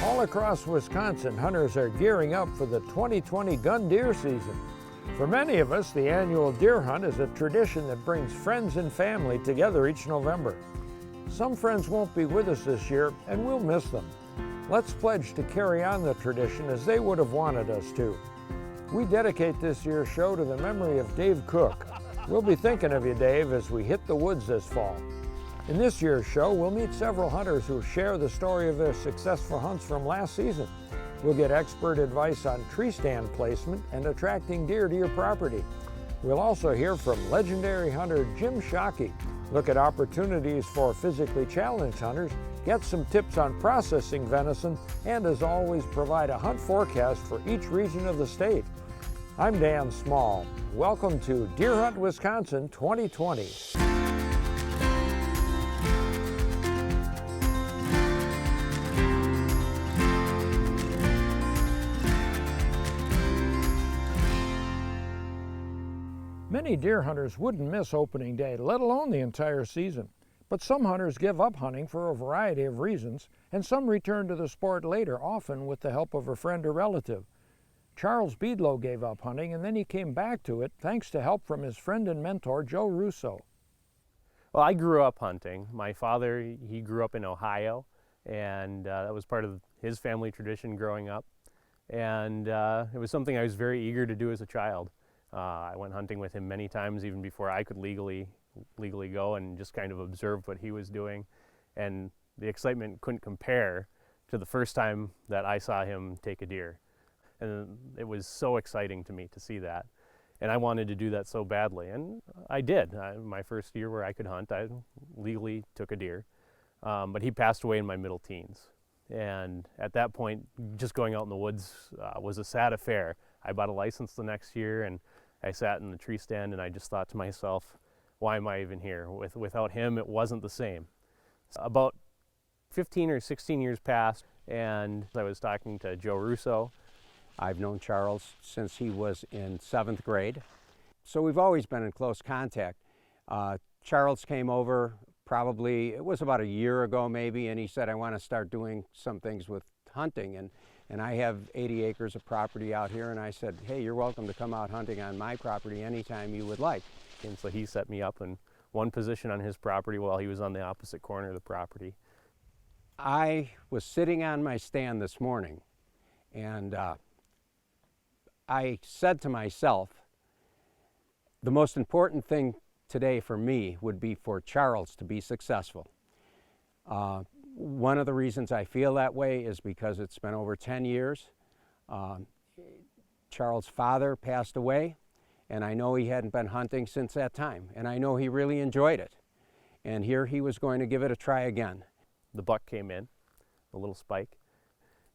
All across Wisconsin, hunters are gearing up for the 2020 gun deer season. For many of us, the annual deer hunt is a tradition that brings friends and family together each November. Some friends won't be with us this year, and we'll miss them. Let's pledge to carry on the tradition as they would have wanted us to. We dedicate this year's show to the memory of Dave Cook. We'll be thinking of you, Dave, as we hit the woods this fall. In this year's show, we'll meet several hunters who share the story of their successful hunts from last season. We'll get expert advice on tree stand placement and attracting deer to your property. We'll also hear from legendary hunter Jim Shockey, look at opportunities for physically challenged hunters, get some tips on processing venison, and as always, provide a hunt forecast for each region of the state. I'm Dan Small. Welcome to Deer Hunt Wisconsin 2020. Many deer hunters wouldn't miss opening day, let alone the entire season. But some hunters give up hunting for a variety of reasons, and some return to the sport later, often with the help of a friend or relative. Charles Beadlow gave up hunting, and then he came back to it thanks to help from his friend and mentor, Joe Russo. Well, I grew up hunting. My father, he grew up in Ohio, and that was part of his family tradition growing up. And it was something I was very eager to do as a child. I went hunting with him many times, even before I could legally go, and just kind of observed what he was doing. And the excitement couldn't compare to the first time that I saw him take a deer. And it was so exciting to me to see that. And I wanted to do that so badly, and I did. My first year where I could hunt, I legally took a deer. But he passed away in my middle teens. And at that point, just going out in the woods was a sad affair. I bought a license the next year, and I sat in the tree stand, and I just thought to myself, why am I even here? Without him, it wasn't the same. About 15 or 16 years passed, and I was talking to Joe Russo. I've known Charles since he was in 7th grade, so we've always been in close contact. Charles came over probably, it was about a year ago maybe, and he said, I want to start doing some things with hunting. And I have 80 acres of property out here, and I said, hey, you're welcome to come out hunting on my property anytime you would like. And so he set me up in one position on his property while he was on the opposite corner of the property. I was sitting on my stand this morning, and I said to myself, the most important thing today for me would be for Charles to be successful. One of the reasons I feel that way is because it's been over 10 years. Charles' father passed away, and I know he hadn't been hunting since that time, and I know he really enjoyed it. And here he was going to give it a try again. The buck came in, a little spike,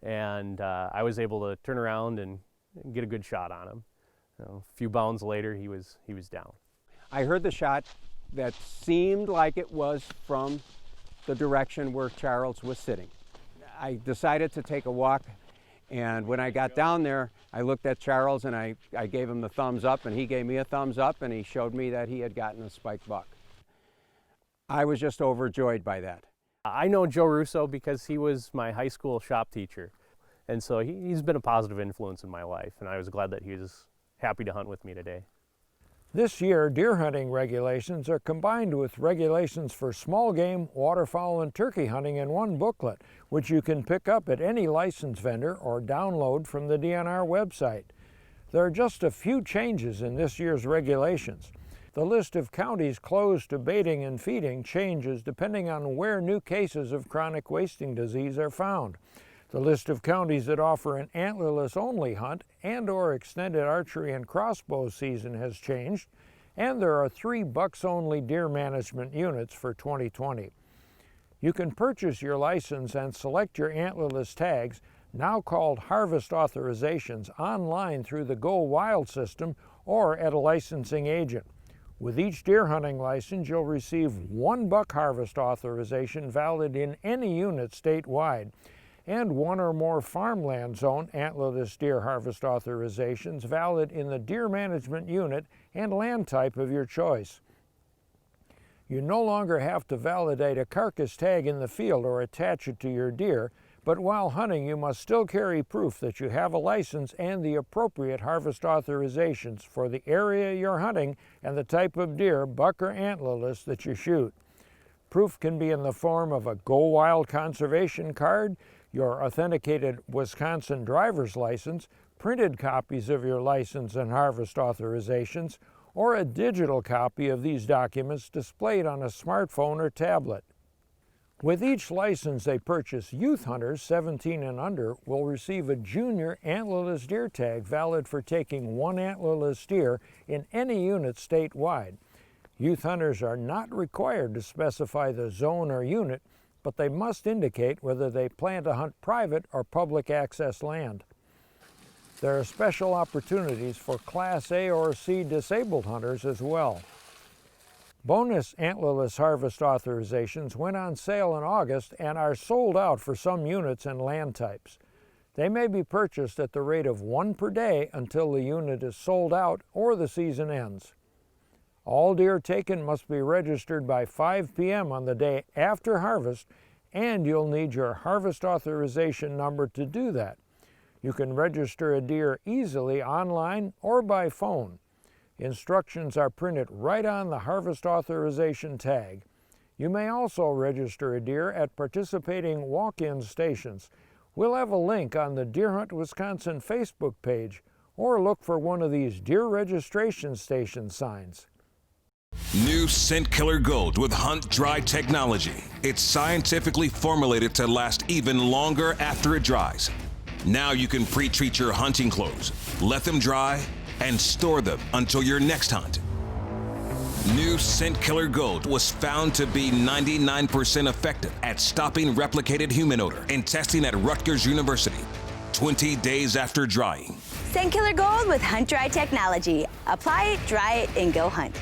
and I was able to turn around and get a good shot on him. A few bounds later, he was down. I heard the shot that seemed like it was from the direction where Charles was sitting. I decided to take a walk, and when I got down there, I looked at Charles and I gave him the thumbs up, and he gave me a thumbs up, and he showed me that he had gotten a spiked buck. I was just overjoyed by that. I know Joe Russo because he was my high school shop teacher, and so he's been a positive influence in my life, and I was glad that he was happy to hunt with me today. This year, deer hunting regulations are combined with regulations for small game, waterfowl, and turkey hunting in one booklet, which you can pick up at any licensed vendor or download from the DNR website. There are just a few changes in this year's regulations. The list of counties closed to baiting and feeding changes depending on where new cases of chronic wasting disease are found. The list of counties that offer an antlerless-only hunt and/or extended archery and crossbow season has changed, and there are 3 bucks-only deer management units for 2020. You can purchase your license and select your antlerless tags, now called harvest authorizations, online through the Go Wild system or at a licensing agent. With each deer hunting license, you'll receive 1 buck harvest authorization valid in any unit statewide, and 1 or more farmland zone antlerless deer harvest authorizations valid in the deer management unit and land type of your choice. You no longer have to validate a carcass tag in the field or attach it to your deer, But while hunting, you must still carry proof that you have a license and the appropriate harvest authorizations for the area you're hunting and the type of deer, buck or antlerless, that you shoot. Proof can be in the form of a Go Wild conservation card, your authenticated Wisconsin driver's license, printed copies of your license and harvest authorizations, or a digital copy of these documents displayed on a smartphone or tablet. With each license they purchase, youth hunters 17 and under will receive a junior antlerless deer tag valid for taking one antlerless deer in any unit statewide. Youth hunters are not required to specify the zone or unit, but they must indicate whether they plan to hunt private or public access land. There are special opportunities for Class A or C disabled hunters as well. Bonus antlerless harvest authorizations went on sale in August and are sold out for some units and land types. They may be purchased at the rate of one per day until the unit is sold out or the season ends. All deer taken must be registered by 5 p.m. on the day after harvest, and you'll need your harvest authorization number to do that. You can register a deer easily online or by phone. Instructions are printed right on the harvest authorization tag. You may also register a deer at participating walk-in stations. We'll have a link on the Deer Hunt Wisconsin Facebook page, or look for one of these deer registration station signs. New Scent Killer Gold with Hunt Dry technology. It's scientifically formulated to last even longer after it dries. Now you can pre-treat your hunting clothes, let them dry, and store them until your next hunt. New Scent Killer Gold was found to be 99% effective at stopping replicated human odor in testing at Rutgers University 20 days after drying. Scent Killer Gold with Hunt Dry technology. Apply it, dry it, and go hunt.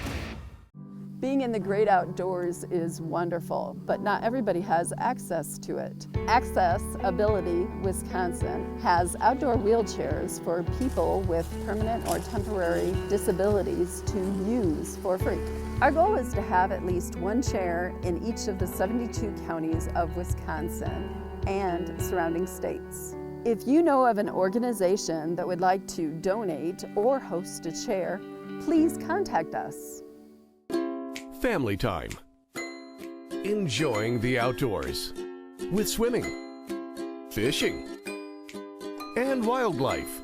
Being in the great outdoors is wonderful, but not everybody has access to it. Accessibility Wisconsin has outdoor wheelchairs for people with permanent or temporary disabilities to use for free. Our goal is to have at least one chair in each of the 72 counties of Wisconsin and surrounding states. If you know of an organization that would like to donate or host a chair, please contact us. Family time. Enjoying the outdoors with swimming, fishing, and wildlife.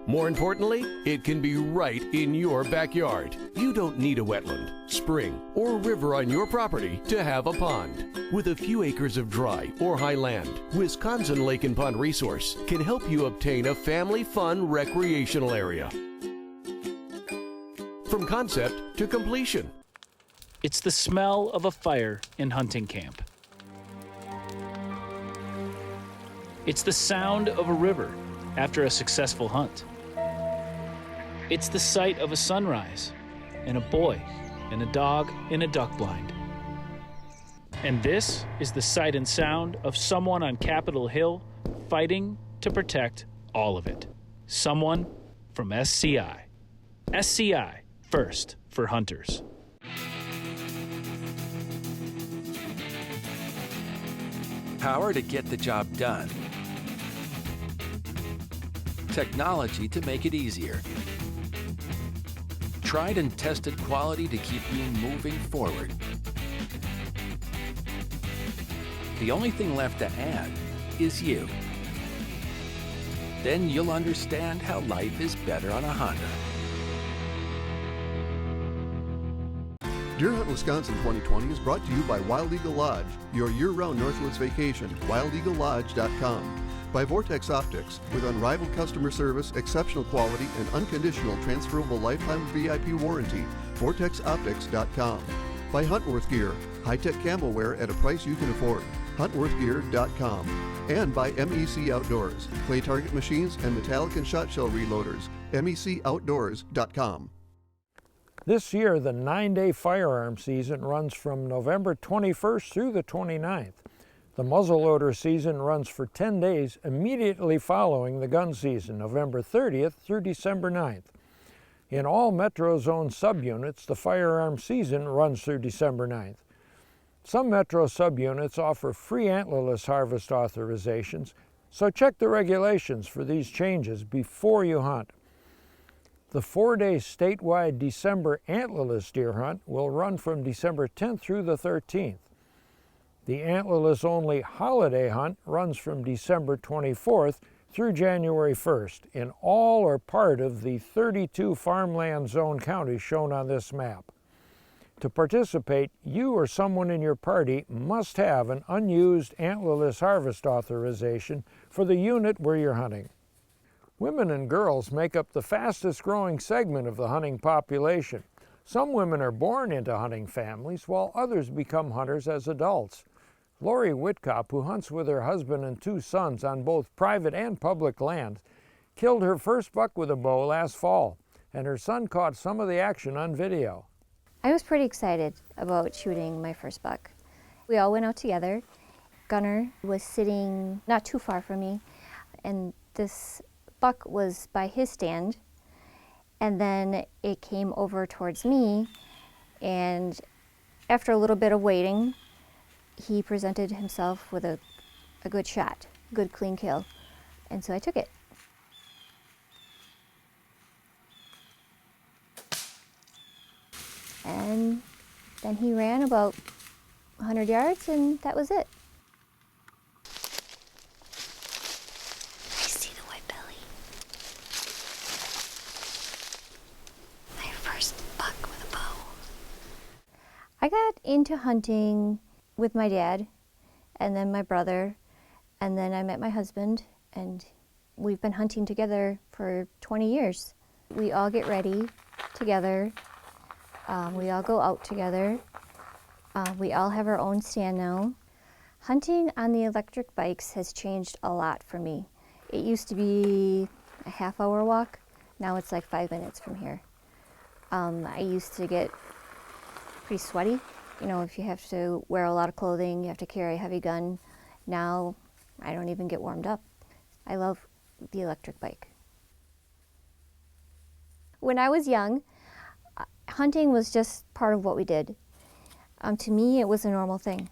More importantly, it can be right in your backyard. You don't need a wetland, spring, or river on your property to have a pond. With a few acres of dry or high land, Wisconsin Lake and Pond Resource can help you obtain a family fun recreational area. From concept to completion. It's the smell of a fire in hunting camp. It's the sound of a river after a successful hunt. It's the sight of a sunrise and a boy and a dog in a duck blind. And this is the sight and sound of someone on Capitol Hill fighting to protect all of it. Someone from SCI. SCI, first for hunters. Power to get the job done. Technology to make it easier. Tried and tested quality to keep you moving forward. The only thing left to add is you. Then you'll understand how life is better on a Honda. Deer Hunt Wisconsin 2020 is brought to you by Wild Eagle Lodge, your year-round Northwoods vacation, wildeaglelodge.com. By Vortex Optics, with unrivaled customer service, exceptional quality, and unconditional transferable lifetime VIP warranty, vortexoptics.com. By Huntworth Gear, high-tech camo wear at a price you can afford, huntworthgear.com. And by MEC Outdoors, clay target machines and metallic and shot shell reloaders, mecoutdoors.com. This year, the 9-day firearm season runs from November 21st through the 29th. The muzzleloader season runs for 10 days immediately following the gun season, November 30th through December 9th. In all Metro Zone subunits, the firearm season runs through December 9th. Some Metro subunits offer free antlerless harvest authorizations, so check the regulations for these changes before you hunt. The 4-day statewide December antlerless deer hunt will run from December 10th through the 13th. The antlerless only holiday hunt runs from December 24th through January 1st in all or part of the 32 farmland zone counties shown on this map. To participate, you or someone in your party must have an unused antlerless harvest authorization for the unit where you're hunting. Women and girls make up the fastest growing segment of the hunting population. Some women are born into hunting families, while others become hunters as adults. Lori Whitkop, who hunts with her husband and 2 sons on both private and public land, killed her first buck with a bow last fall, and her son caught some of the action on video. I was pretty excited about shooting my first buck. We all went out together. Gunner was sitting not too far from me, and this buck was by his stand, and then it came over towards me, and after a little bit of waiting, he presented himself with a good shot, good clean kill, and so I took it. And then he ran about 100 yards, and that was it. I see the white belly. My first buck with a bow. I got into hunting with my dad, and then my brother, and then I met my husband, and we've been hunting together for 20 years. We all get ready together. We all go out together. We all have our own stand now. Hunting on the electric bikes has changed a lot for me. It used to be a half-hour walk. Now it's like 5 minutes from here. I used to get pretty sweaty. You know, if you have to wear a lot of clothing, you have to carry a heavy gun. Now I don't even get warmed up. I love the electric bike. When I was young, hunting was just part of what we did. To me, it was a normal thing.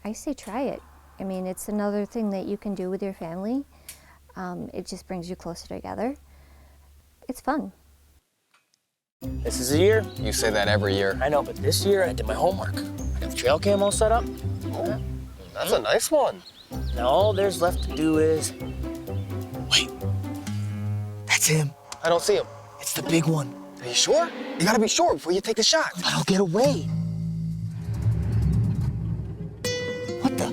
I say try it. I mean, it's another thing that you can do with your family. It just brings you closer together. It's fun. This is the year. You say that every year. I know, but this year I did my homework. I got the trail cam all set up. Oh, that's a nice one. Now all there's left to do is... Wait. That's him. I don't see him. It's the big one. Are you sure? You gotta be sure before you take the shot. But I'll get away. What the?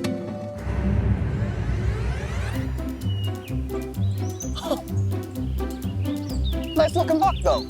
Huh. Nice looking buck, though.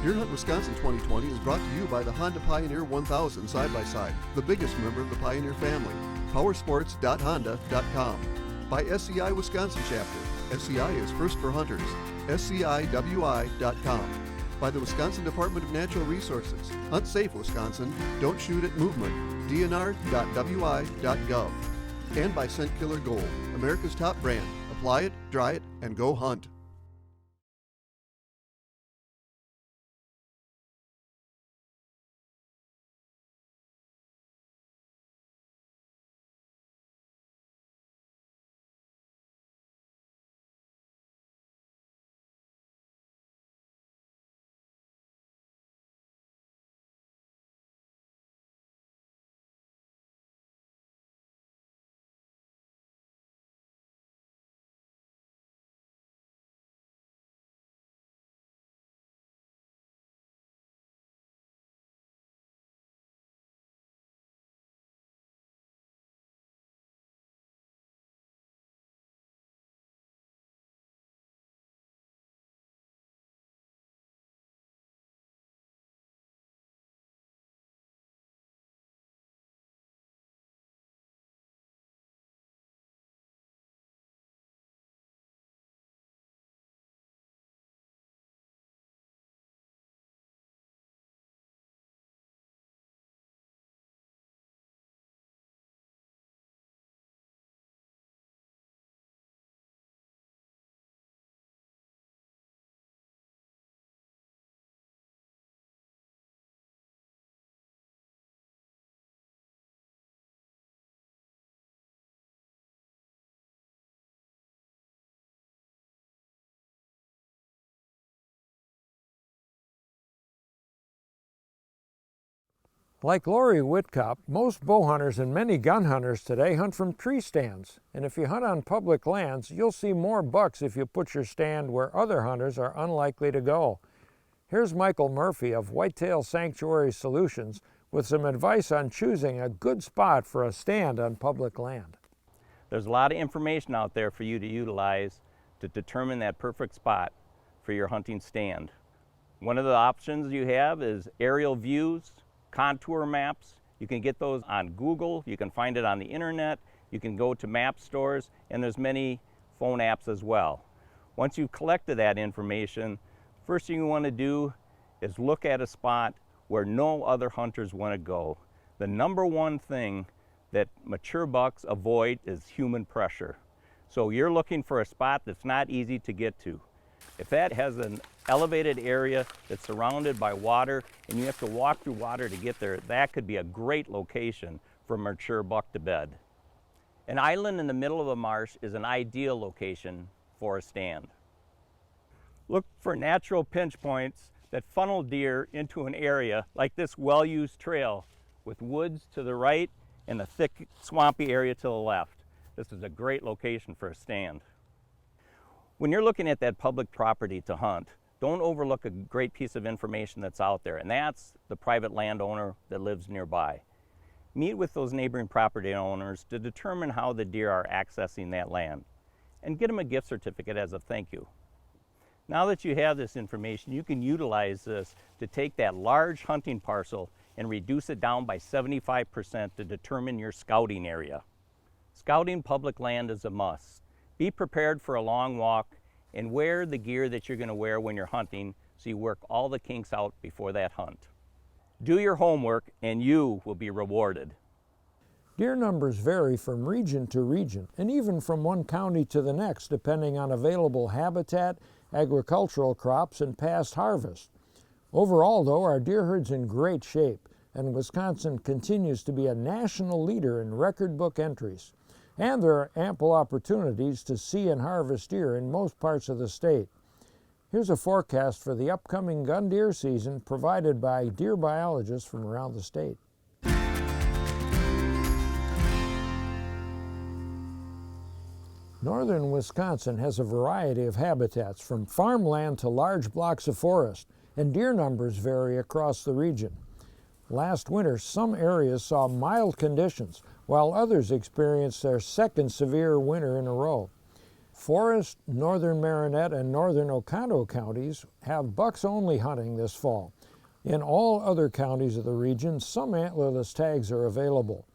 Deer Hunt Wisconsin 2020 is brought to you by the Honda Pioneer 1000 side-by-side, the biggest member of the Pioneer family. Powersports.honda.com. By SCI Wisconsin Chapter. SCI is first for hunters. SCIWI.com. By the Wisconsin Department of Natural Resources. Hunt safe, Wisconsin. Don't shoot at movement. DNR.wi.gov. And by Scent Killer Gold, America's top brand. Apply it, dry it, and go hunt. Like Lori Whitcup, most bow hunters and many gun hunters today hunt from tree stands. And if you hunt on public lands, you'll see more bucks if you put your stand where other hunters are unlikely to go. Here's Michael Murphy of Whitetail Sanctuary Solutions with some advice on choosing a good spot for a stand on public land. There's a lot of information out there for you to utilize to determine that perfect spot for your hunting stand. One of the options you have is aerial views, contour maps. You can get those on Google, you can find it on the internet, you can go to map stores, and there's many phone apps as well. Once you've collected that information, first thing you want to do is look at a spot where no other hunters want to go. The number one thing that mature bucks avoid is human pressure. So you're looking for a spot that's not easy to get to. If that has an elevated area that's surrounded by water and you have to walk through water to get there, that could be a great location for a mature buck to bed. An island in the middle of a marsh is an ideal location for a stand. Look for natural pinch points that funnel deer into an area like this well-used trail with woods to the right and a thick swampy area to the left. This is a great location for a stand. When you're looking at that public property to hunt, don't overlook a great piece of information that's out there, and that's the private landowner that lives nearby. Meet with those neighboring property owners to determine how the deer are accessing that land, and get them a gift certificate as a thank you. Now that you have this information, you can utilize this to take that large hunting parcel and reduce it down by 75% to determine your scouting area. Scouting public land is a must. Be prepared for a long walk and wear the gear that you're going to wear when you're hunting so you work all the kinks out before that hunt. Do your homework and you will be rewarded. Deer numbers vary from region to region and even from one county to the next depending on available habitat, agricultural crops, and past harvest. Overall, though, our deer herd's in great shape, and Wisconsin continues to be a national leader in record book entries. And there are ample opportunities to see and harvest deer in most parts of the state. Here's a forecast for the upcoming gun deer season provided by deer biologists from around the state. Northern Wisconsin has a variety of habitats, from farmland to large blocks of forest, and deer numbers vary across the region. Last winter, some areas saw mild conditions, while others experienced their second severe winter in a row. Forest, northern Marinette, and northern Oconto counties have bucks-only hunting this fall. In all other counties of the region, some antlerless tags are available.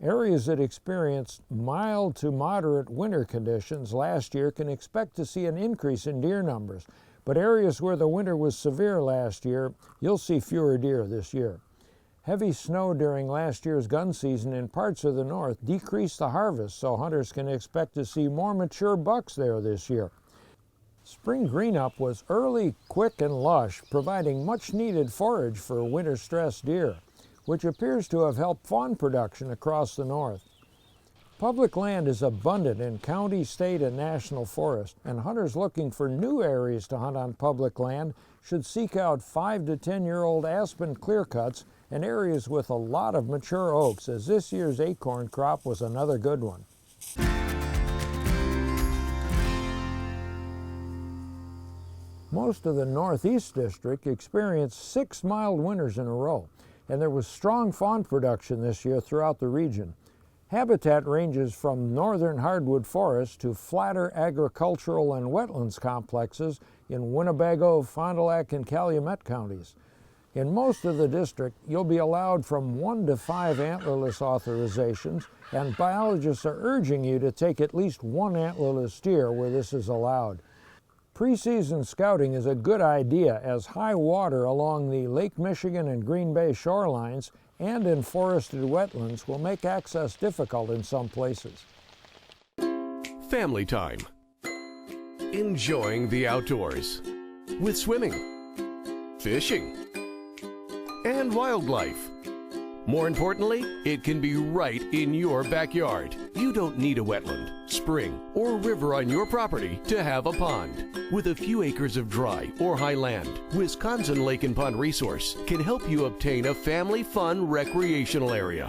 Areas that experienced mild to moderate winter conditions last year can expect to see an increase in deer numbers, but areas where the winter was severe last year, you'll see fewer deer this year. Heavy snow during last year's gun season in parts of the north decreased the harvest, so hunters can expect to see more mature bucks there this year. Spring green-up was early, quick, and lush, providing much-needed forage for winter-stressed deer, which appears to have helped fawn production across the north. Public land is abundant in county, state, and national forest, and hunters looking for new areas to hunt on public land should seek out 5 to 10-year-old aspen clearcuts and areas with a lot of mature oaks, as this year's acorn crop was another good one. Most of the Northeast District experienced 6 mild winters in a row, and there was strong fawn production this year throughout the region. Habitat ranges from northern hardwood forests to flatter agricultural and wetlands complexes in Winnebago, Fond du Lac, and Calumet counties. In most of the district, you'll be allowed from 1 to 5 antlerless authorizations, and biologists are urging you to take at least 1 antlerless deer where this is allowed. Pre-season scouting is a good idea, as high water along the Lake Michigan and Green Bay shorelines and in forested wetlands will make access difficult in some places. Family time. Enjoying the outdoors with swimming, fishing, and wildlife. More importantly, it can be right in your backyard. You don't need a wetland, spring, or river on your property to have a pond. With a few acres of dry or high land, Wisconsin Lake and Pond Resource can help you obtain a family fun recreational area.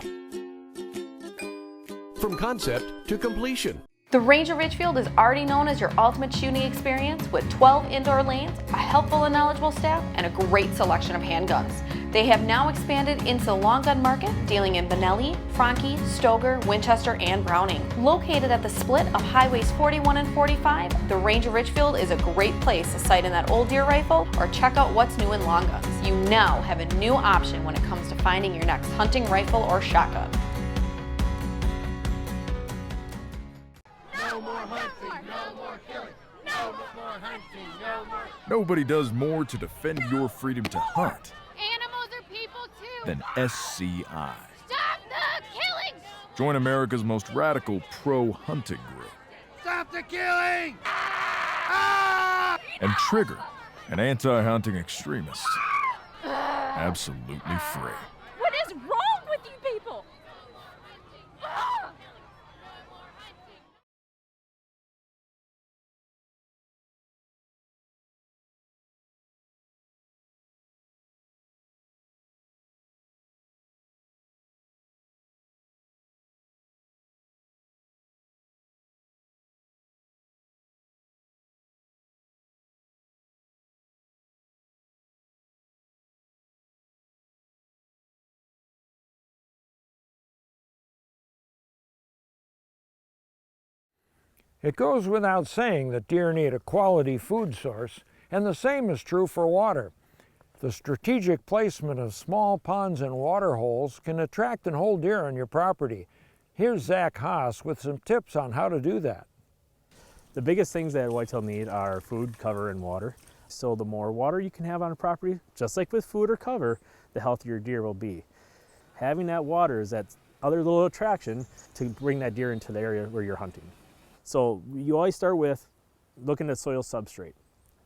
From concept to completion. The Ranger Ridgefield is already known as your ultimate shooting experience with 12 indoor lanes, a helpful and knowledgeable staff, and a great selection of handguns. They have now expanded into the long gun market, dealing in Benelli, Franke, Stoeger, Winchester, and Browning. Located at the split of Highways 41 and 45, the Ranger Ridgefield is a great place to sight in that old deer rifle or check out what's new in long guns. You now have a new option when it comes to finding your next hunting rifle or shotgun. No more hunting, no more killing, no more hunting, no more. Nobody does more to defend your freedom to hunt Animals are people too. than SCI. Stop the killings! Join America's most radical pro-hunting group. Stop the killing! And Trigger, an anti-hunting extremist. Absolutely free. What is wrong with you people? It goes without saying that deer need a quality food source, and the same is true for water. The strategic placement of small ponds and water holes can attract and hold deer on your property. Here's Zach Haas with some tips on how to do that. The biggest things that whitetail need are food, cover, and water. So the more water you can have on a property, just like with food or cover, the healthier deer will be. Having that water is that other little attraction to bring that deer into the area where you're hunting. So you always start with looking at soil substrate.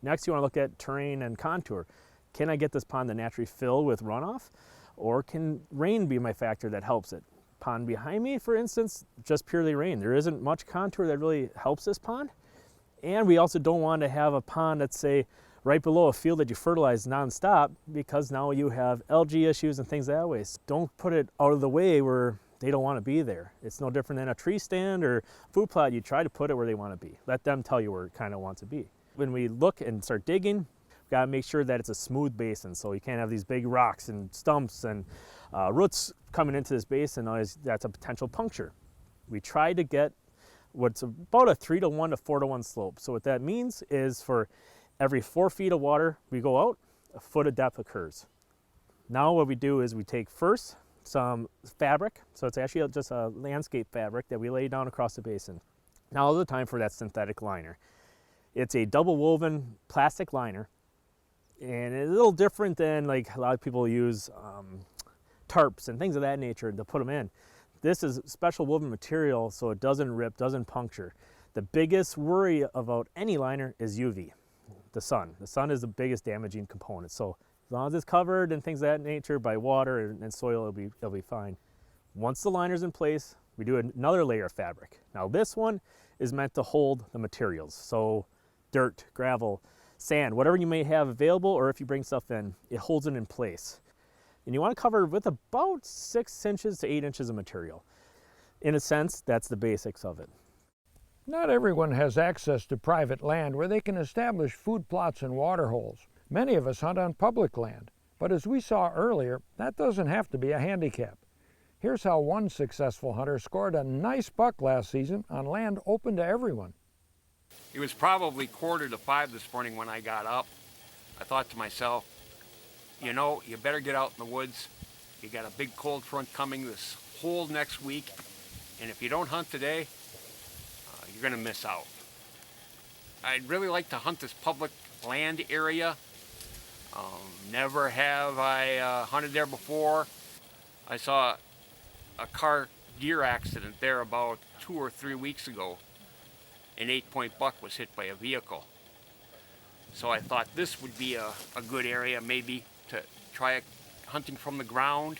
Next, you want to look at terrain and contour. Can I get this pond to naturally fill with runoff? Or can rain be my factor that helps it? Pond behind me, for instance, just purely rain. There isn't much contour that really helps this pond. And we also don't want to have a pond that's, say, right below a field that you fertilize nonstop, because now you have algae issues and things that way. So don't put it out of the way where they don't want to be there. It's no different than a tree stand or food plot. You try to put it where they want to be. Let them tell you where it kind of wants to be. When we look and start digging, we've got to make sure that it's a smooth basin. So you can't have these big rocks and stumps and roots coming into this basin. That's a potential puncture. We try to get what's about a 3-to-1 to 4-to-1 slope. So what that means is for every 4 feet of water we go out, a foot of depth occurs. Now what we do is we take first some fabric, so it's actually just a landscape fabric that we lay down across the basin. Now is the time for that synthetic liner. It's a double woven plastic liner, and it's a little different than like a lot of people use tarps and things of that nature to put them in. This is special woven material, so it doesn't rip, doesn't puncture. The biggest worry about any liner is UV, the sun. The sun is the biggest damaging component. So as long as it's covered and things of that nature by water and soil, it'll be fine. Once the liner's in place, we do another layer of fabric. Now this one is meant to hold the materials. So dirt, gravel, sand, whatever you may have available, or if you bring stuff in, it holds it in place. And you want to cover with about 6 inches to 8 inches of material. In a sense, that's the basics of it. Not everyone has access to private land where they can establish food plots and water holes. Many of us hunt on public land, but as we saw earlier, that doesn't have to be a handicap. Here's how one successful hunter scored a nice buck last season on land open to everyone. It was probably 4:45 this morning when I got up. I thought to myself, you know, you better get out in the woods. You got a big cold front coming this whole next week, and if you don't hunt today, you're going to miss out. I'd really like to hunt this public land area. Never have I hunted there before. I saw a car deer accident there about 2 or 3 weeks ago. An 8-point buck was hit by a vehicle. So I thought this would be a good area maybe to try hunting from the ground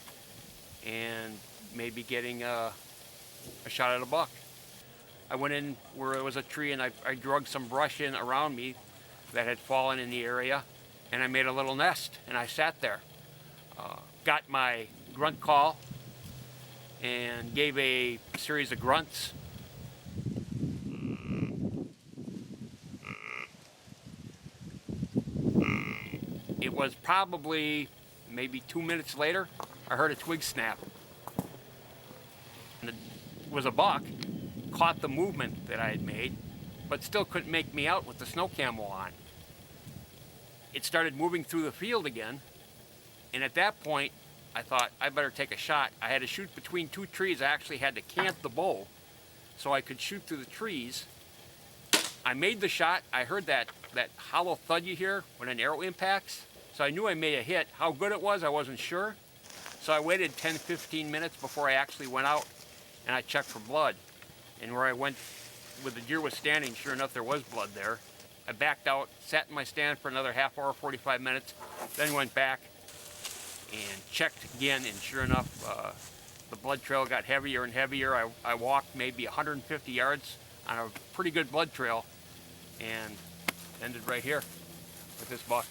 and maybe getting a shot at a buck. I went in where there was a tree and I drug some brush in around me that had fallen in the area, and I made a little nest and I sat there. Got my grunt call and gave a series of grunts. It was probably maybe 2 minutes later, I heard a twig snap. And it was a buck, caught the movement that I had made, but still couldn't make me out with the snow camo on. It started moving through the field again, and at that point, I thought I better take a shot. I had to shoot between two trees. I actually had to cant the bow so I could shoot through the trees. I made the shot. I heard that hollow thud you hear when an arrow impacts. So I knew I made a hit. How good it was, I wasn't sure. So I waited 10, 15 minutes before I actually went out and I checked for blood. And where I went where the deer was standing, sure enough, there was blood there. I backed out, sat in my stand for another half hour, 45 minutes, then went back and checked again, and sure enough, the blood trail got heavier and heavier. I walked maybe 150 yards on a pretty good blood trail and ended right here with this buck.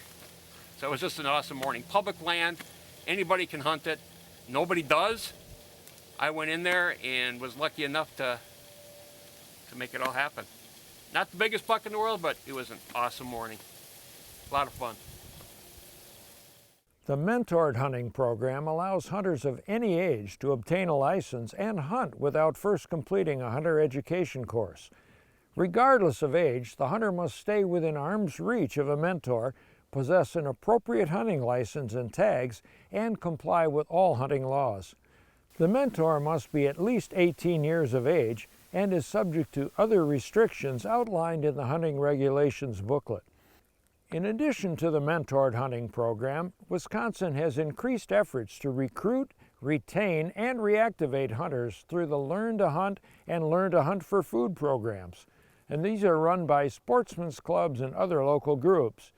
So it was just an awesome morning. Public land, anybody can hunt it. Nobody does. I went in there and was lucky enough to make it all happen. Not the biggest buck in the world, but it was an awesome morning. A lot of fun. The Mentored Hunting Program allows hunters of any age to obtain a license and hunt without first completing a hunter education course. Regardless of age, the hunter must stay within arm's reach of a mentor, possess an appropriate hunting license and tags, and comply with all hunting laws. The mentor must be at least 18 years of age and is subject to other restrictions outlined in the Hunting Regulations booklet. In addition to the Mentored Hunting Program, Wisconsin has increased efforts to recruit, retain, and reactivate hunters through the Learn to Hunt and Learn to Hunt for Food programs, and these are run by sportsmen's clubs and other local groups.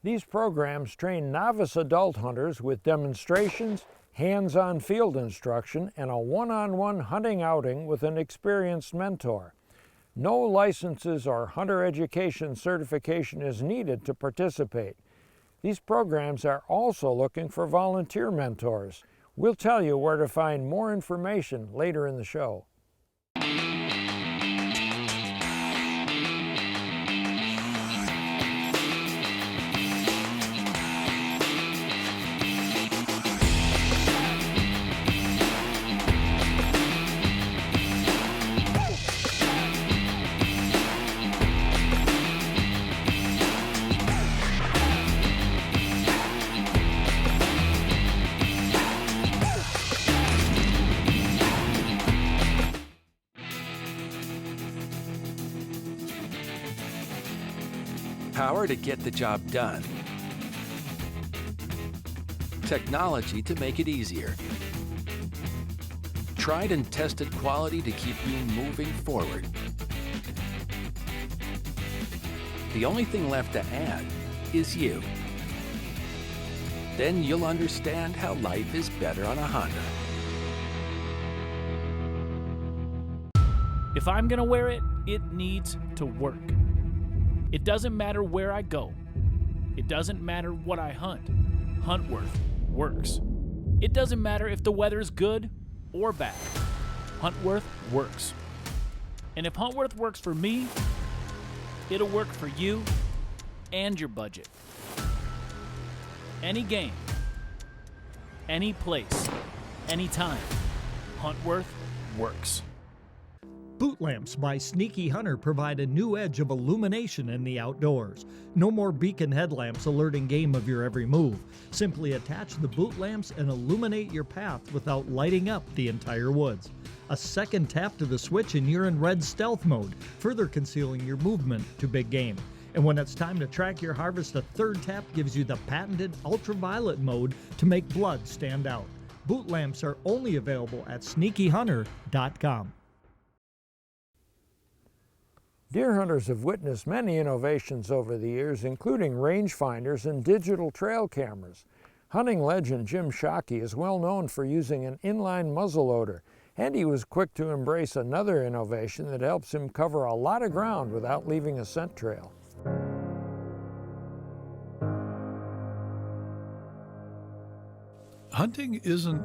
These programs train novice adult hunters with demonstrations, hands-on field instruction, and a one-on-one hunting outing with an experienced mentor. No licenses or hunter education certification is needed to participate. These programs are also looking for volunteer mentors. We'll tell you where to find more information later in the show. Power to get the job done. Technology to make it easier. Tried and tested quality to keep you moving forward. The only thing left to add is you. Then you'll understand how life is better on a Honda. If I'm gonna wear it, it needs to work. It doesn't matter where I go. It doesn't matter what I hunt. Huntworth works. It doesn't matter if the weather's good or bad. Huntworth works. And if Huntworth works for me, it'll work for you and your budget. Any game, any place, anytime, Huntworth works. Boot lamps by Sneaky Hunter provide a new edge of illumination in the outdoors. No more beacon headlamps alerting game of your every move. Simply attach the boot lamps and illuminate your path without lighting up the entire woods. A second tap to the switch and you're in red stealth mode, further concealing your movement to big game. And when it's time to track your harvest, a third tap gives you the patented ultraviolet mode to make blood stand out. Boot lamps are only available at sneakyhunter.com. Deer hunters have witnessed many innovations over the years, including rangefinders and digital trail cameras. Hunting legend Jim Shockey is well known for using an inline muzzleloader, and he was quick to embrace another innovation that helps him cover a lot of ground without leaving a scent trail. Hunting isn't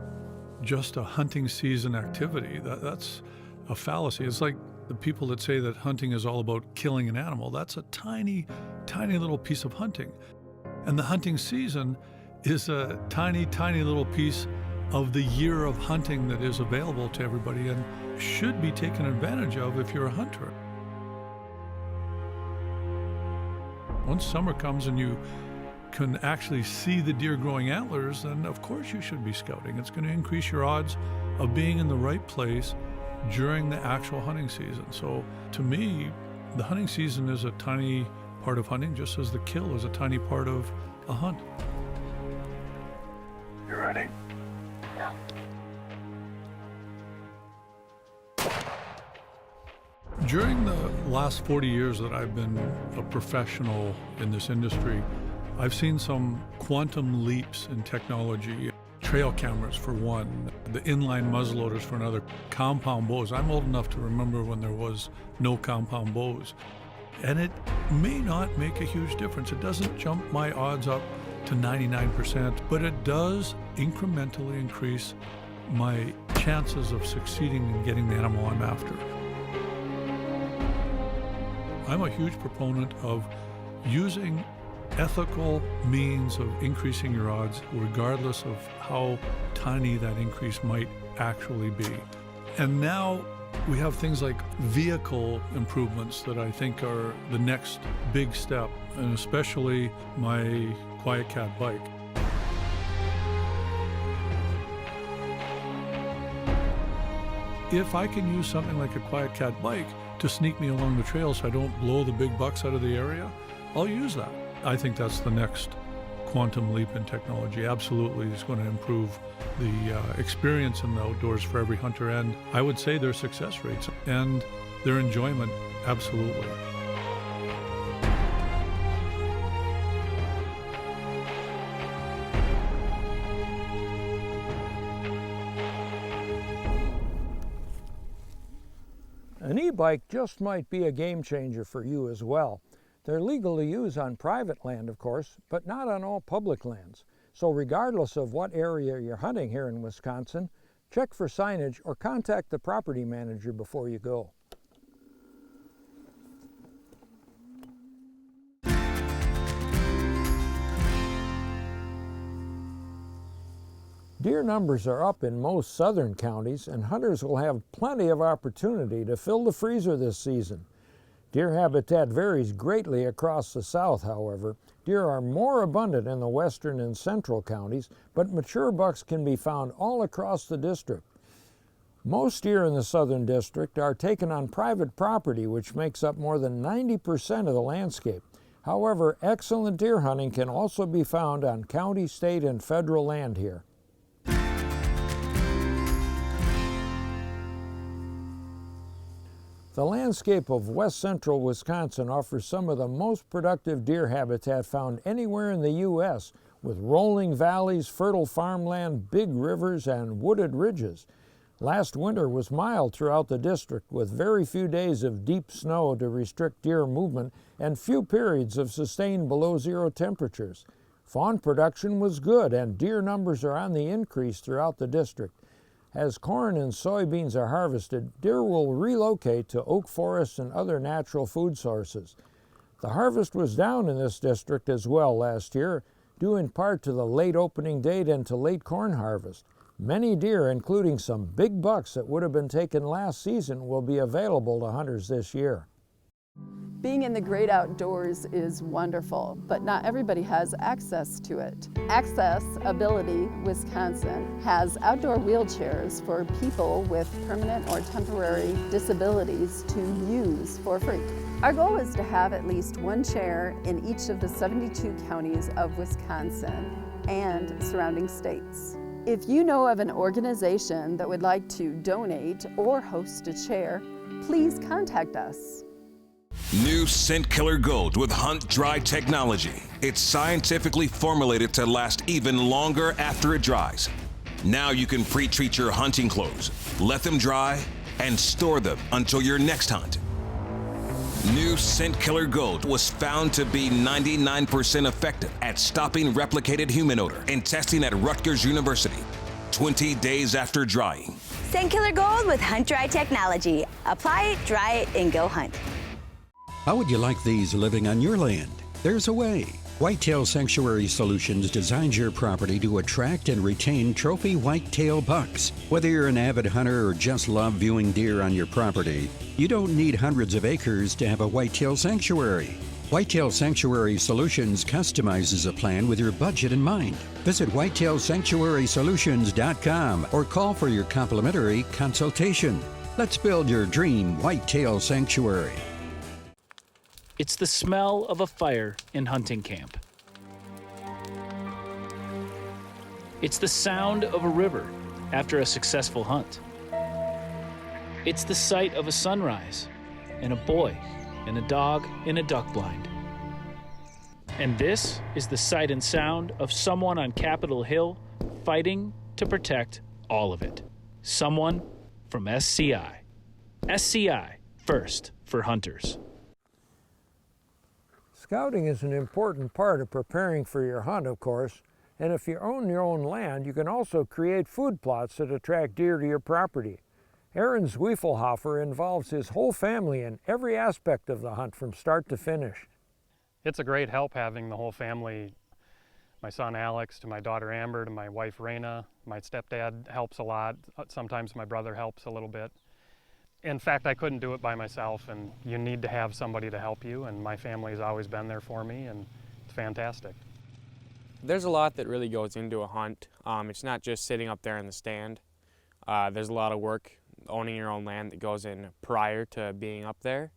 just a hunting season activity. That's a fallacy. It's like the people that say that hunting is all about killing an animal. That's a tiny, tiny little piece of hunting. And the hunting season is a tiny, tiny little piece of the year of hunting that is available to everybody and should be taken advantage of if you're a hunter. Once summer comes and you can actually see the deer growing antlers, then of course you should be scouting. It's going to increase your odds of being in the right place during the actual hunting season. So to me, the hunting season is a tiny part of hunting, just as the kill is a tiny part of a hunt. You ready? Yeah. During the last 40 years that I've been a professional in this industry, I've seen some quantum leaps in technology. Trail cameras for one, the inline muzzleloaders for another, compound bows. I'm old enough to remember when there was no compound bows. And it may not make a huge difference. It doesn't jump my odds up to 99%, but it does incrementally increase my chances of succeeding in getting the animal I'm after. I'm a huge proponent of using ethical means of increasing your odds, regardless of how tiny that increase might actually be. And now we have things like vehicle improvements that I think are the next big step, and especially my Quiet Cat bike. If I can use something like a Quiet Cat bike to sneak me along the trail so I don't blow the big bucks out of the area, I'll use that. I think that's the next quantum leap in technology. Absolutely, it's going to improve the experience in the outdoors for every hunter, and I would say their success rates and their enjoyment, absolutely. An e-bike just might be a game changer for you as well. They're legal to use on private land, of course, but not on all public lands. So regardless of what area you're hunting here in Wisconsin, check for signage or contact the property manager before you go. Deer numbers are up in most southern counties, and hunters will have plenty of opportunity to fill the freezer this season. Deer habitat varies greatly across the South, however. Deer are more abundant in the western and central counties, but mature bucks can be found all across the district. Most deer in the southern district are taken on private property, which makes up more than 90% of the landscape. However, excellent deer hunting can also be found on county, state, and federal land here. The landscape of west central Wisconsin offers some of the most productive deer habitat found anywhere in the U.S., with rolling valleys, fertile farmland, big rivers, and wooded ridges. Last winter was mild throughout the district, with very few days of deep snow to restrict deer movement and few periods of sustained below-zero temperatures. Fawn production was good, and deer numbers are on the increase throughout the district. As corn and soybeans are harvested, deer will relocate to oak forests and other natural food sources. The harvest was down in this district as well last year, due in part to the late opening date and to late corn harvest. Many deer, including some big bucks that would have been taken last season, will be available to hunters this year. Being in the great outdoors is wonderful, but not everybody has access to it. Accessibility Wisconsin has outdoor wheelchairs for people with permanent or temporary disabilities to use for free. Our goal is to have at least one chair in each of the 72 counties of Wisconsin and surrounding states. If you know of an organization that would like to donate or host a chair, please contact us. New Scent Killer Gold with Hunt Dry technology. It's scientifically formulated to last even longer after it dries. Now you can pre-treat your hunting clothes, let them dry, and store them until your next hunt. New Scent Killer Gold was found to be 99% effective at stopping replicated human odor in testing at Rutgers University 20 days after drying. Scent Killer Gold with Hunt Dry technology. Apply it, dry it, and go hunt. How would you like these living on your land? There's a way. Whitetail Sanctuary Solutions designs your property to attract and retain trophy whitetail bucks. Whether you're an avid hunter or just love viewing deer on your property, you don't need hundreds of acres to have a whitetail sanctuary. Whitetail Sanctuary Solutions customizes a plan with your budget in mind. Visit whitetailsanctuarysolutions.com or call for your complimentary consultation. Let's build your dream whitetail sanctuary. It's the smell of a fire in hunting camp. It's the sound of a river after a successful hunt. It's the sight of a sunrise and a boy and a dog in a duck blind. And this is the sight and sound of someone on Capitol Hill fighting to protect all of it. Someone from SCI. SCI, first for hunters. Scouting is an important part of preparing for your hunt, of course, and if you own your own land, you can also create food plots that attract deer to your property. Aaron Zwiefelhofer involves his whole family in every aspect of the hunt from start to finish. It's a great help having the whole family, my son Alex to my daughter Amber to my wife Raina. My stepdad helps a lot. Sometimes my brother helps a little bit. In fact, I couldn't do it by myself, and you need to have somebody to help you, and my family's always been there for me, and it's fantastic. There's a lot that really goes into a hunt. It's not just sitting up there in the stand. There's a lot of work owning your own land that goes in prior to being up there.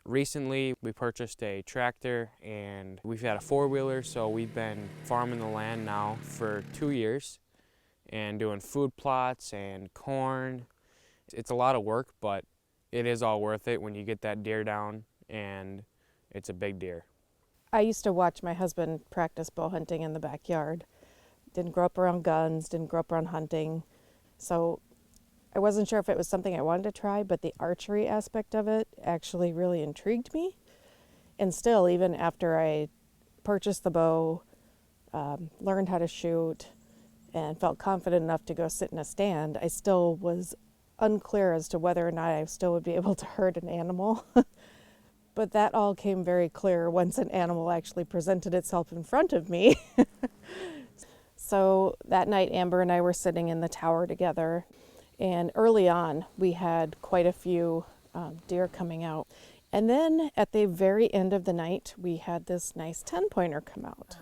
Recently, we purchased a tractor, and we've had a four-wheeler, so we've been farming the land now for 2 years and doing food plots and corn. It's a lot of work, but it is all worth it when you get that deer down, and it's a big deer. I used to watch my husband practice bow hunting in the backyard. Didn't grow up around guns, didn't grow up around hunting, so I wasn't sure if it was something I wanted to try, but the archery aspect of it actually really intrigued me. And still, even after I purchased the bow, learned how to shoot, and felt confident enough to go sit in a stand, I still was unclear as to whether or not I still would be able to hurt an animal. But that all came very clear once an animal actually presented itself in front of me. So that night, Amber and I were sitting in the tower together, and early on, we had quite a few deer coming out. And then at the very end of the night, we had this nice 10-pointer come out.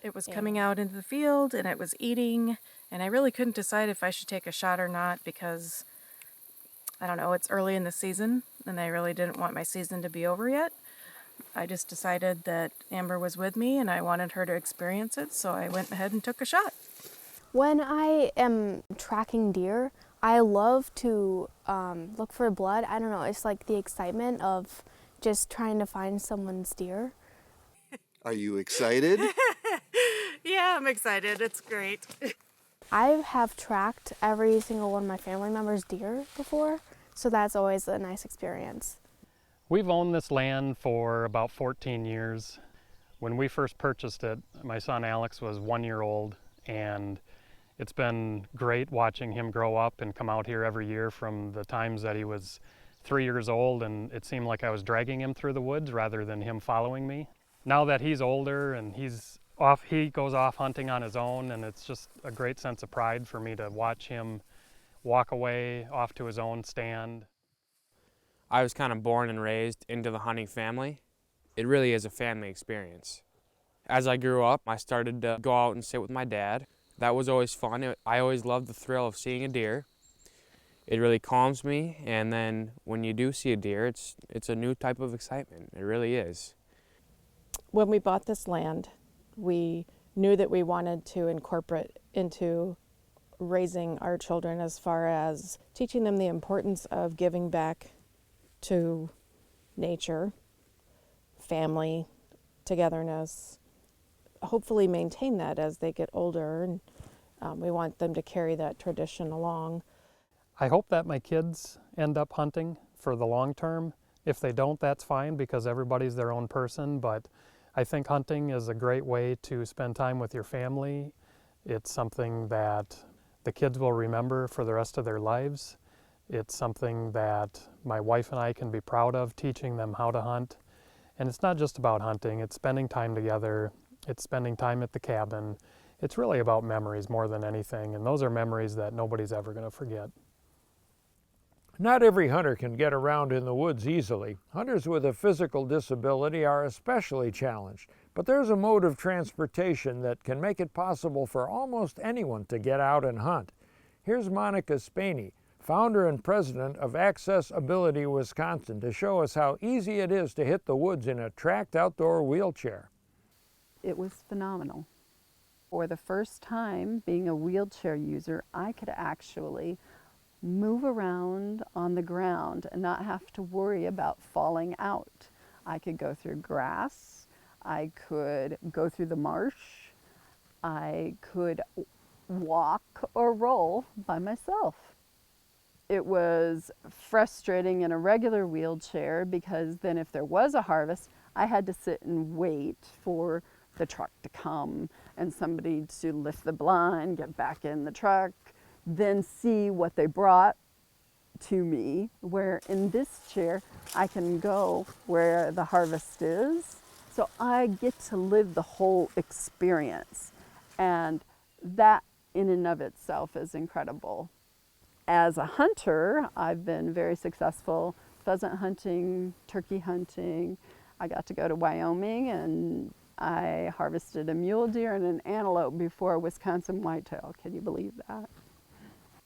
It was coming out into the field, and it was eating, and I really couldn't decide if I should take a shot or not because, I don't know, it's early in the season, and I really didn't want my season to be over yet. I just decided that Amber was with me, and I wanted her to experience it, so I went ahead and took a shot. When I am tracking deer, I love to look for blood. I don't know, it's like the excitement of just trying to find someone's deer. Are you excited? Yeah, I'm excited. It's great. I have tracked every single one of my family members' deer before, so that's always a nice experience. We've owned this land for about 14 years. When we first purchased it, my son Alex was 1 year old, and it's been great watching him grow up and come out here every year from the times that he was 3 years old, and it seemed like I was dragging him through the woods rather than him following me. Now that he's older and he goes off hunting on his own, and it's just a great sense of pride for me to watch him walk away off to his own stand. I was kind of born and raised into the hunting family. It really is a family experience. As I grew up, I started to go out and sit with my dad. That was always fun. I always loved the thrill of seeing a deer. It really calms me, and then when you do see a deer, it's a new type of excitement. It really is. When we bought this land, we knew that we wanted to incorporate into raising our children as far as teaching them the importance of giving back to nature family togetherness, hopefully maintain that as they get older, and we want them to carry that tradition along. I hope that my kids end up hunting for the long term. If they don't, that's fine, because everybody's their own person, but I think hunting is a great way to spend time with your family. It's something that the kids will remember for the rest of their lives. It's something that my wife and I can be proud of, teaching them how to hunt. And it's not just about hunting, it's spending time together, it's spending time at the cabin. It's really about memories more than anything, and those are memories that nobody's ever going to forget. Not every hunter can get around in the woods easily. Hunters with a physical disability are especially challenged, but there's a mode of transportation that can make it possible for almost anyone to get out and hunt. Here's Monica Spaney, founder and president of Accessibility Wisconsin, to show us how easy it is to hit the woods in a tracked outdoor wheelchair. It was phenomenal. For the first time, being a wheelchair user, I could actually move around on the ground and not have to worry about falling out. I could go through grass, I could go through the marsh, I could walk or roll by myself. It was frustrating in a regular wheelchair because then if there was a harvest, I had to sit and wait for the truck to come and somebody to lift the blind, get back in the truck, then see what they brought to me, where in this chair I can go where the harvest is. So I get to live the whole experience, and that in and of itself is incredible. As a hunter, I've been very successful pheasant hunting, turkey hunting. I got to go to Wyoming and I harvested a mule deer and an antelope before a Wisconsin whitetail. Can you believe that?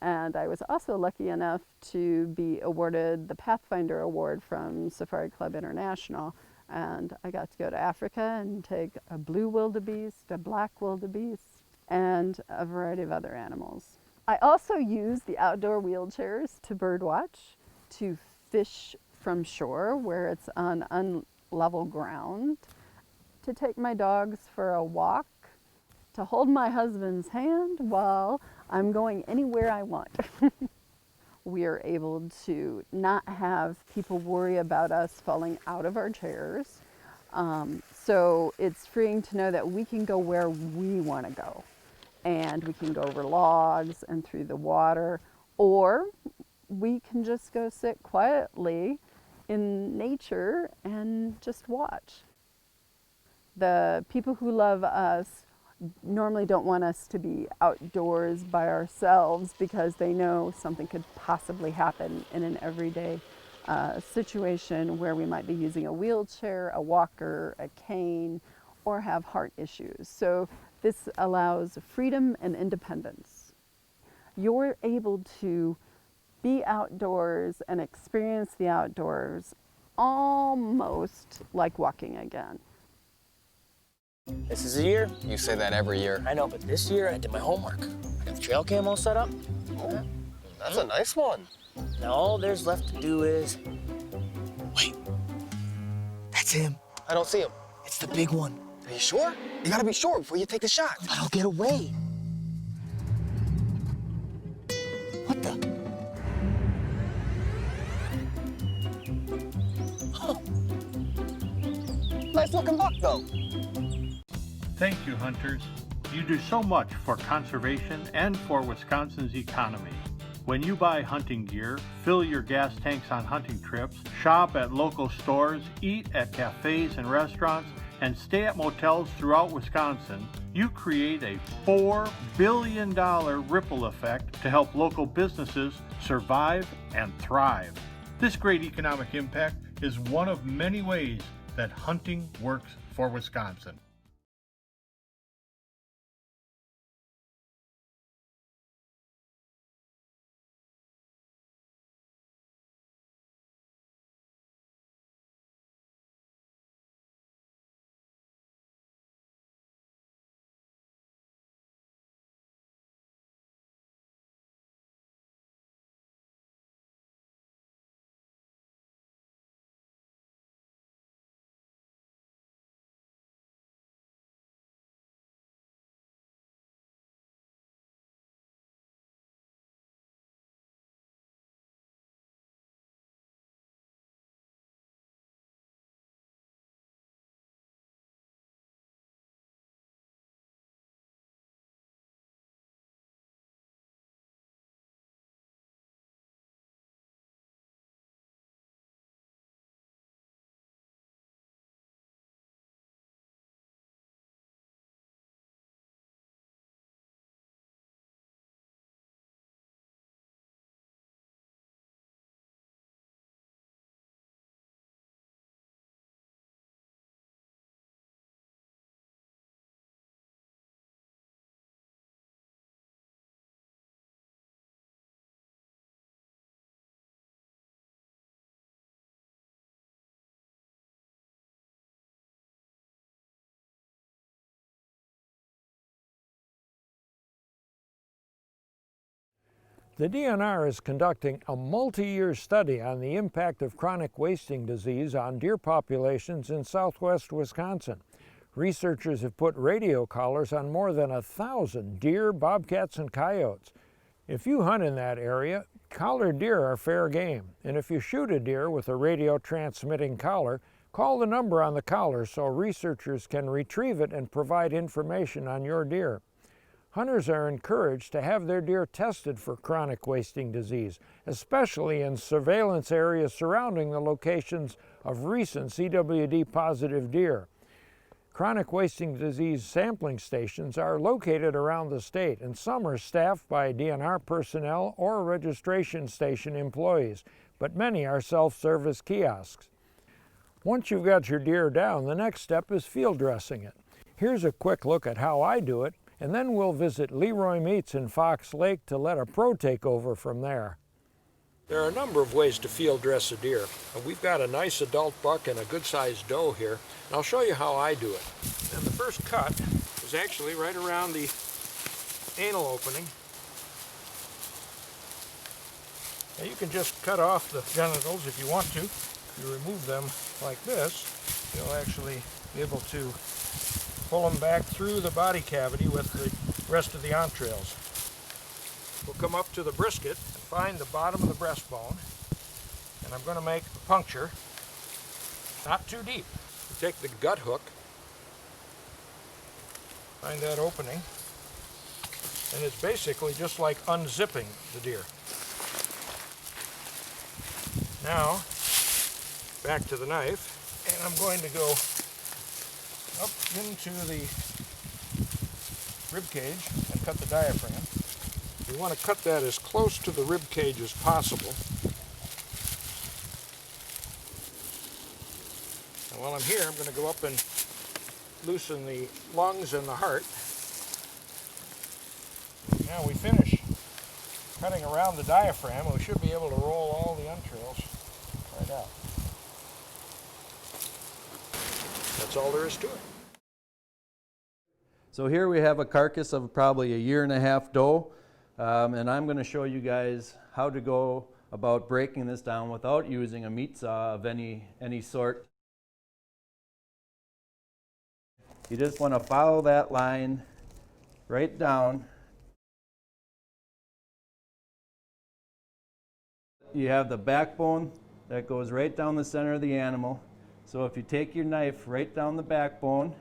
And I was also lucky enough to be awarded the Pathfinder Award from Safari Club International. And I got to go to Africa and take a blue wildebeest, a black wildebeest, and a variety of other animals. I also use the outdoor wheelchairs to birdwatch, to fish from shore where it's on unlevel ground, to take my dogs for a walk, to hold my husband's hand while I'm going anywhere I want. We are able to not have people worry about us falling out of our chairs. So it's freeing to know that we can go where we want to go. And we can go over logs and through the water, or we can just go sit quietly in nature and just watch. The people who love us normally don't want us to be outdoors by ourselves because they know something could possibly happen in an everyday situation where we might be using a wheelchair, a walker, a cane, or have heart issues. So this allows freedom and independence. You're able to be outdoors and experience the outdoors almost like walking again. This is the year. You say that every year. I know, but this year I did my homework. I got the trail cam all set up. Oh, that's a nice one. Now all there's left to do is... Wait. That's him. I don't see him. It's the big one. Are you sure? You gotta be sure before you take the shot. But I'll get away. What the? Huh. Nice looking buck, though. Thank you, hunters. You do so much for conservation and for Wisconsin's economy. When you buy hunting gear, fill your gas tanks on hunting trips, shop at local stores, eat at cafes and restaurants, and stay at motels throughout Wisconsin, you create a $4 billion ripple effect to help local businesses survive and thrive. This great economic impact is one of many ways that hunting works for Wisconsin. The DNR is conducting a multi-year study on the impact of chronic wasting disease on deer populations in southwest Wisconsin. Researchers have put radio collars on more than 1,000 deer, bobcats, and coyotes. If you hunt in that area, collared deer are fair game, and if you shoot a deer with a radio transmitting collar, call the number on the collar so researchers can retrieve it and provide information on your deer. Hunters are encouraged to have their deer tested for chronic wasting disease, especially in surveillance areas surrounding the locations of recent CWD-positive deer. Chronic wasting disease sampling stations are located around the state, and some are staffed by DNR personnel or registration station employees, but many are self-service kiosks. Once you've got your deer down, the next step is field dressing it. Here's a quick look at how I do it, and then we'll visit Leroy Meats in Fox Lake to let a pro take over from there. There are a number of ways to field dress a deer. We've got a nice adult buck and a good-sized doe here, and I'll show you how I do it. And the first cut is actually right around the anal opening. Now you can just cut off the genitals if you want to. If you remove them like this, you'll actually be able to pull them back through the body cavity with the rest of the entrails. We'll come up to the brisket and find the bottom of the breastbone, and I'm going to make a puncture, not too deep. You take the gut hook, find that opening, and it's basically just like unzipping the deer. Now, back to the knife, and I'm going to go up into the rib cage and cut the diaphragm. You want to cut that as close to the rib cage as possible. And while I'm here, I'm going to go up and loosen the lungs and the heart. Now we finish cutting around the diaphragm, we should be able to roll all the entrails right out. That's all there is to it. So here we have a carcass of probably a 1.5-year doe, and I'm going to show you guys how to go about breaking this down without using a meat saw of any sort. You just want to follow that line right down. You have the backbone that goes right down the center of the animal. So if you take your knife right down the backbone,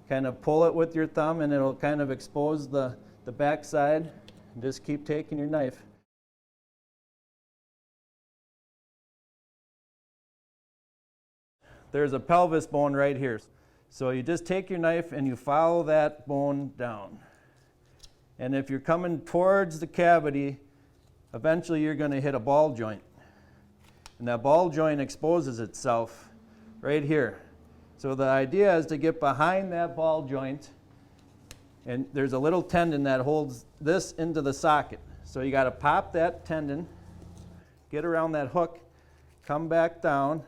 kind of pull it with your thumb and it'll kind of expose the backside. Just keep taking your knife. There's a pelvis bone right here. So you just take your knife and you follow that bone down. And if you're coming towards the cavity, eventually you're going to hit a ball joint. And that ball joint exposes itself right here. So the idea is to get behind that ball joint, and there's a little tendon that holds this into the socket. So you got to pop that tendon, get around that hook, come back down,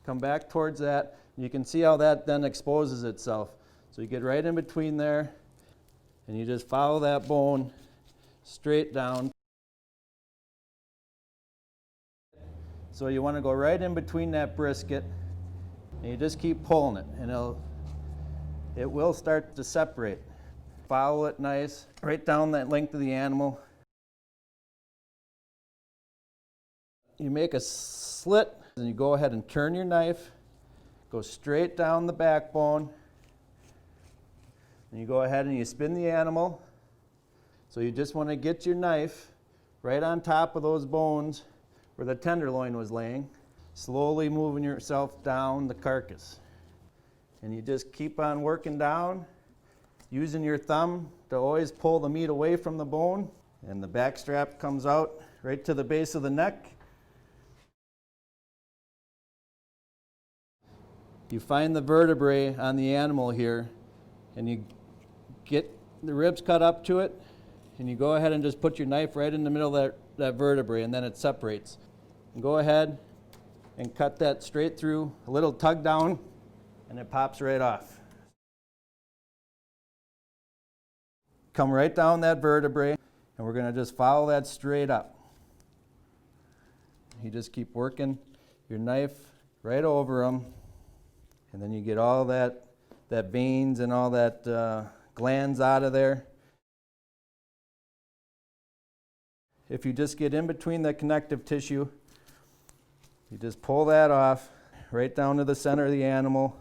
come back towards that. You can see how that then exposes itself. So you get right in between there, and you just follow that bone straight down. So you want to go right in between that brisket, and you just keep pulling it, and it will start to separate. Follow it nice, right down that length of the animal. You make a slit, and you go ahead and turn your knife, go straight down the backbone, and you go ahead and you spin the animal. So you just want to get your knife right on top of those bones where the tenderloin was laying, slowly moving yourself down the carcass. And you just keep on working down, using your thumb to always pull the meat away from the bone, and the back strap comes out right to the base of the neck. You find the vertebrae on the animal here, and you get the ribs cut up to it, and you go ahead and just put your knife right in the middle of that vertebrae, and then it separates. And go ahead and cut that straight through, a little tug down, and it pops right off. Come right down that vertebrae, and and we're going to just follow that straight up. You just keep working your knife right over them, and then you get all that veins and all that glands out of there. If you just get in between the connective tissue, you just pull that off right down to the center of the animal.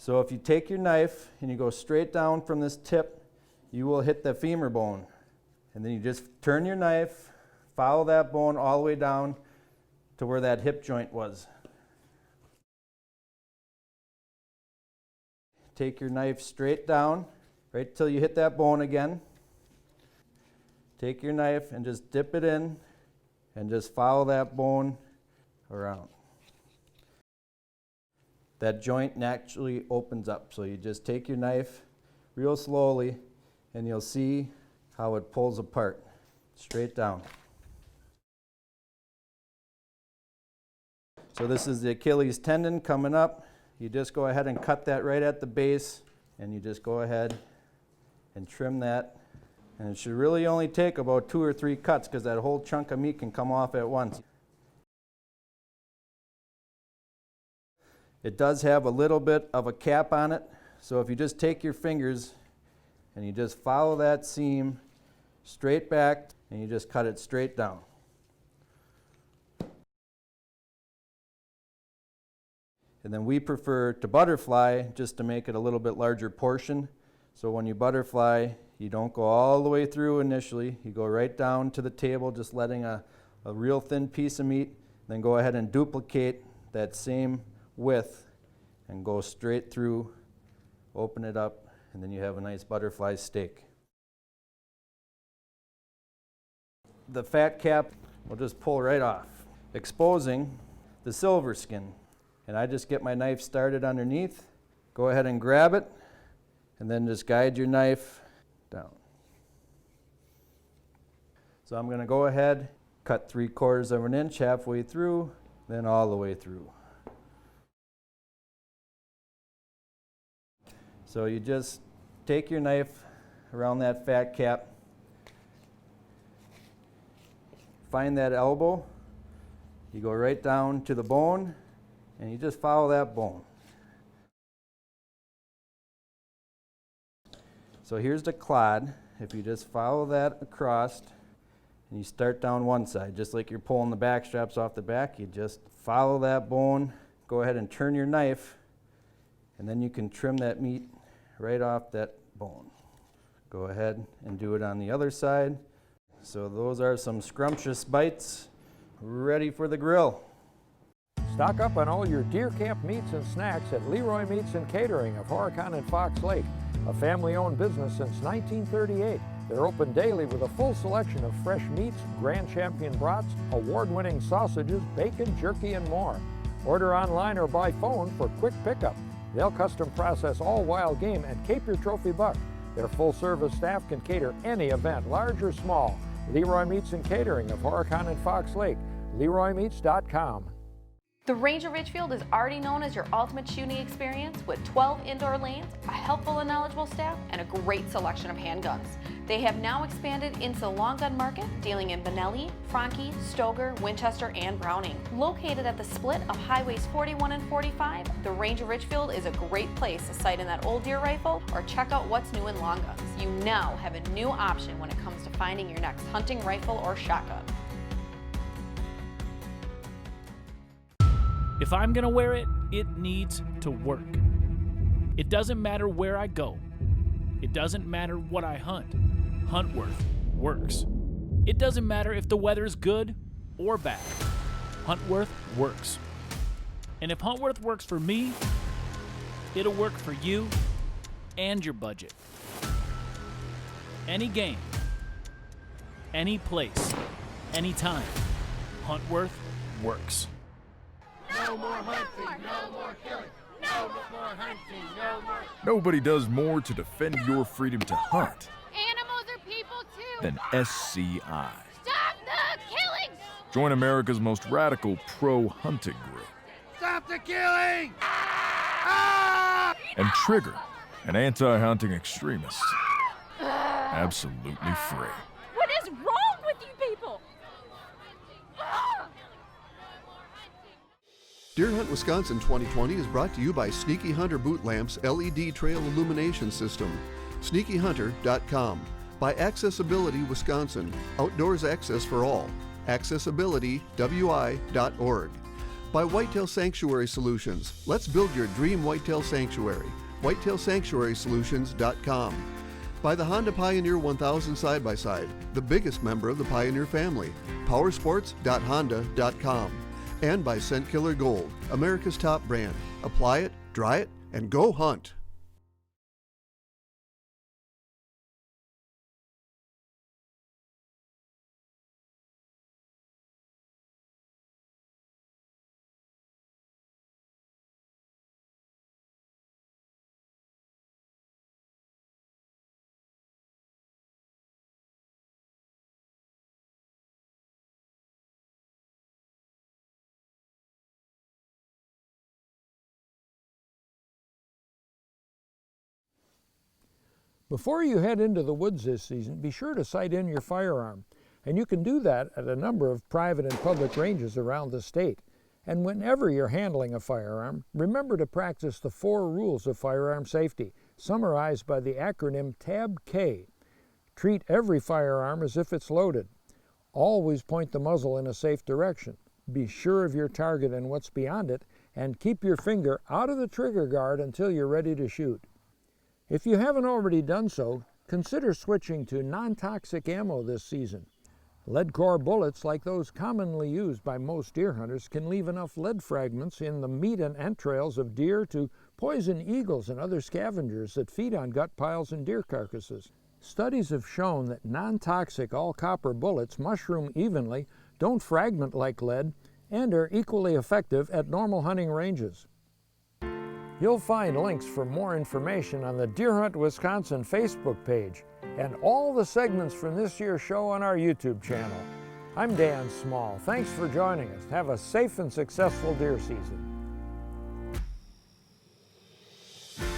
So if you take your knife and you go straight down from this tip, you will hit the femur bone. And then you just turn your knife, follow that bone all the way down to where that hip joint was. Take your knife straight down, right till you hit that bone again. Take your knife and just dip it in and just follow that bone around. That joint naturally opens up. So you just take your knife real slowly and you'll see how it pulls apart, straight down. So this is the Achilles tendon coming up. You just go ahead and cut that right at the base, and you just go ahead and trim that. And it should really only take about 2 or 3 cuts because that whole chunk of meat can come off at once. It does have a little bit of a cap on it, so if you just take your fingers and you just follow that seam straight back and you just cut it straight down. And then we prefer to butterfly just to make it a little bit larger portion. So when you butterfly, you don't go all the way through initially. You go right down to the table, just letting a real thin piece of meat. Then go ahead and duplicate that same width and go straight through, open it up, and then you have a nice butterfly steak. The fat cap will just pull right off, exposing the silver skin. And I just get my knife started underneath, go ahead and grab it, and then just guide your knife down. So I'm going to go ahead, cut 3/4 of an inch halfway through, then all the way through. So you just take your knife around that fat cap, find that elbow, you go right down to the bone, and you just follow that bone. So here's the clod. If you just follow that across and you start down one side, just like you're pulling the back straps off the back, you just follow that bone, go ahead and turn your knife, and then you can trim that meat right off that bone. Go ahead and do it on the other side. So those are some scrumptious bites ready for the grill. Stock up on all your deer camp meats and snacks at Leroy Meats and Catering of Horicon and Fox Lake, a family-owned business since 1938. They're open daily with a full selection of fresh meats, Grand Champion brats, award-winning sausages, bacon, jerky, and more. Order online or by phone for quick pickup. They'll custom process all wild game and cape your trophy buck. Their full-service staff can cater any event, large or small. Leroy Meats and Catering of Horicon and Fox Lake, LeroyMeats.com. The Ranger Ridgefield is already known as your ultimate shooting experience with 12 indoor lanes, a helpful and knowledgeable staff, and a great selection of handguns. They have now expanded into the long gun market, dealing in Benelli, Franke, Stoeger, Winchester, and Browning. Located at the split of Highways 41 and 45, the Ranger Ridgefield is a great place to sight in that old deer rifle or check out what's new in long guns. You now have a new option when it comes to finding your next hunting rifle or shotgun. If I'm gonna wear it, it needs to work. It doesn't matter where I go. It doesn't matter what I hunt. Huntworth works. It doesn't matter if the weather's good or bad. Huntworth works. And if Huntworth works for me, it'll work for you and your budget. Any game, any place, anytime, Huntworth works. No more hunting, no more killing, no more hunting, no more. Nobody does more to defend your freedom to hunt Animals are people too. than SCI. Stop the killings! Join America's most radical pro-hunting group. Stop the killing! Ah! And Trigger, an anti-hunting extremist. Absolutely free. What is wrong with you people? Deer Hunt Wisconsin 2020 is brought to you by Sneaky Hunter Boot Lamps LED Trail Illumination System. SneakyHunter.com. By Accessibility Wisconsin. Outdoors access for all. AccessibilityWI.org. By Whitetail Sanctuary Solutions. Let's build your dream whitetail sanctuary. WhitetailSanctuarySolutions.com. By the Honda Pioneer 1000 side-by-side, the biggest member of the Pioneer family. Powersports.honda.com. And by Scent Killer Gold, America's top brand. Apply it, dry it, and go hunt. Before you head into the woods this season, be sure to sight in your firearm. And you can do that at a number of private and public ranges around the state. And whenever you're handling a firearm, remember to practice the 4 rules of firearm safety, summarized by the acronym TAB-K. Treat every firearm as if it's loaded. Always point the muzzle in a safe direction. Be sure of your target and what's beyond it, and keep your finger out of the trigger guard until you're ready to shoot. If you haven't already done so, consider switching to non-toxic ammo this season. Lead core bullets, like those commonly used by most deer hunters, can leave enough lead fragments in the meat and entrails of deer to poison eagles and other scavengers that feed on gut piles and deer carcasses. Studies have shown that non-toxic all-copper bullets mushroom evenly, don't fragment like lead, and are equally effective at normal hunting ranges. You'll find links for more information on the Deer Hunt Wisconsin Facebook page and all the segments from this year's show on our YouTube channel. I'm Dan Small. Thanks for joining us. Have a safe and successful deer season.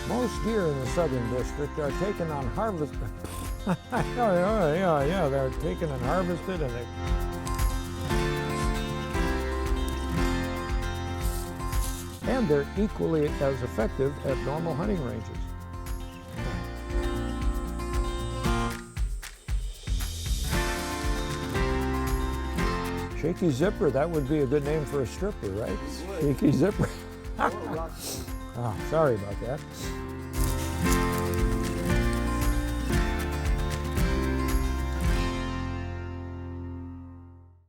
Most deer in the Southern District are taken on harvest. yeah, they're taken and harvested, and they're equally as effective at normal hunting ranges. Shaky Zipper, that would be a good name for a stripper, right? Shaky Zipper. Oh, sorry about that.